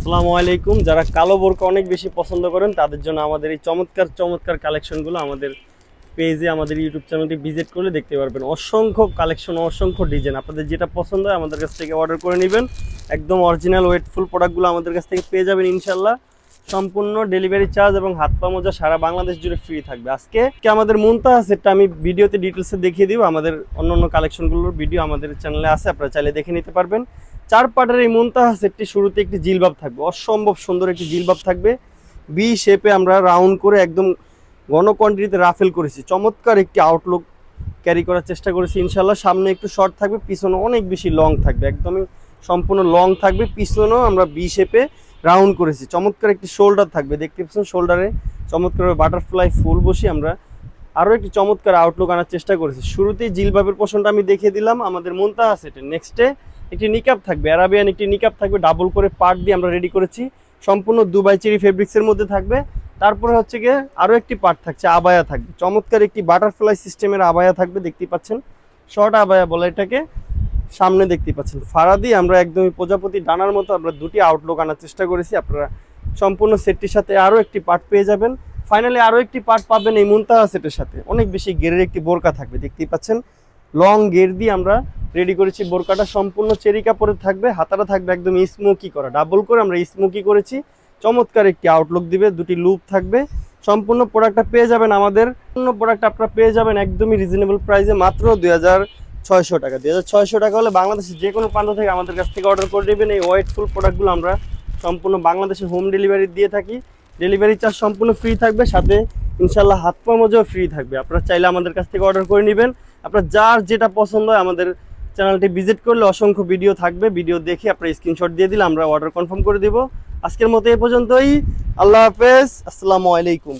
আসসালামু আলাইকুম। যারা কালো বোরকা অনেক বেশি পছন্দ করেন তাদের জন্য আমাদের এই চমৎকার চমৎকার কালেকশনগুলো আমাদের পেজে, আমাদের ইউটিউব চ্যানেলটি ভিজিট করলে দেখতে পারবেন। অসংখ্য কালেকশন, অসংখ্য ডিজাইন, আপনাদের যেটা পছন্দ হয় আমাদের কাছ থেকে অর্ডার করে নেবেন। একদম অরিজিনাল ওয়েটফুল প্রোডাক্টগুলো আমাদের কাছ থেকে পেয়ে যাবেন ইনশাল্লাহ। সম্পূর্ণ ডেলিভারি চার্জ এবং হাত পা মোজা সারা বাংলাদেশ জুড়ে ফ্রি থাকবে। আজকে আমাদের মুনতাহা সেটটা আমি ভিডিওতে ডিটেলসে দেখিয়ে দিব। আমাদের অন্য কালেকশনগুলোর ভিডিও আমাদের চ্যানেলে আছে, আপনারা চাইলে দেখে নিতে পারবেন। 4 পার্টের এই মুনতাহা সেটটি শুরুতে একটি জিলবাব থাকবে, অসম্ভব সুন্দর একটি জিলবাব থাকবে। বি শেপে আমরা রাউন্ড করে একদম ঘন কোয়ান্টিটিতে রাফেল করেছি। চমৎকার একটি আউটলুক ক্যারি করার চেষ্টা করেছি ইনশাল্লাহ। সামনে একটু শর্ট থাকবে, পিছনে অনেক বেশি লং থাকবে, একদমই সম্পূর্ণ লং থাকবে। পিছনেও আমরা বি শেপে রাউন্ড করেছি। চমৎকার একটি শোল্ডার থাকবে, দেখতে পাচ্ছেন শোল্ডারে চমৎকার বাটারফ্লাই ফুল বসি আমরা আরও একটি চমৎকার আউটলুক আনার চেষ্টা করেছি। শুরুতেই জিলবাবের পোর্শনটা আমি দেখিয়ে দিলাম। আমাদের মুনতাহা সেটে নেক্সটে একটি নিকাব থাকবে, অ্যারাবিয়ান একটি নিকাব থাকবে, ডাবল করে পার্ট দিয়ে আমরা রেডি করেছি। সম্পূর্ণ দুবাই চেরি ফেব্রিক্সের মধ্যে থাকবে। তারপরে হচ্ছে গিয়ে আরও একটি পার্ট থাকছে, আবায়া থাকবে। চমৎকার একটি বাটারফ্লাই সিস্টেমের আবায়া থাকবে, দেখতে পাচ্ছেন শর্ট আবায়া বলে এটাকে। সামনে দেখতে পাচ্ছেন ফাড়া দিয়ে আমরা একদমই প্রজাপতি ডানার মতো আমরা দুটি আউটলুক আনার চেষ্টা করেছি। আপনারা সম্পূর্ণ সেটটির সাথে আরও একটি পার্ট পেয়ে যাবেন। ফাইনালি আরও একটি পার্ট পাবেন এই মুনতাহা সেটের সাথে। অনেক বেশি গেরের একটি বোরকা থাকবে, দেখতেই পাচ্ছেন লং গের দিয়ে আমরা রেডি করেছি। বোরকাটা সম্পূর্ণ চেরি কাপড়ের থাকবে, হাতাটা থাকবে একদম স্মোকি করা, ডাবল করে আমরা স্মোকি করেছি। চমৎকার একটি আউটলুক দিবে, দুটি লুপ থাকবে। সম্পূর্ণ প্রোডাক্টটা পেয়ে যাবেন আমাদের। সম্পূর্ণ প্রোডাক্ট আপনারা পেয়ে যাবেন একদমই রিজনেবল প্রাইসে, মাত্র 2600 টাকা। 2600 টাকা হলে বাংলাদেশের যে কোনো প্রান্ত থেকে আমাদের কাছ থেকে অর্ডার করে নেবেন। এই ওয়েটফুল প্রোডাক্টগুলো আমরা সম্পূর্ণ বাংলাদেশে হোম ডেলিভারি দিয়ে থাকি। ডেলিভারি চার্জ সম্পূর্ণ ফ্রি থাকবে, সাথে ইনশাল্লাহ হাত পা মোজাও ফ্রি থাকবে। আপনারা চাইলে আমাদের কাছ থেকে অর্ডার করে নেবেন। আপনার যার যেটা পছন্দ হয় আমাদের চ্যানেলটি ভিজিট করলে অসংখ্য ভিডিও থাকবে, ভিডিও দেখে আপনার স্ক্রিনশট দিয়ে দিলে আমরা অর্ডার কনফার্ম করে দেব। আজকের মতো এ পর্যন্তই। আল্লাহ হাফেজ, আসসালামু আলাইকুম।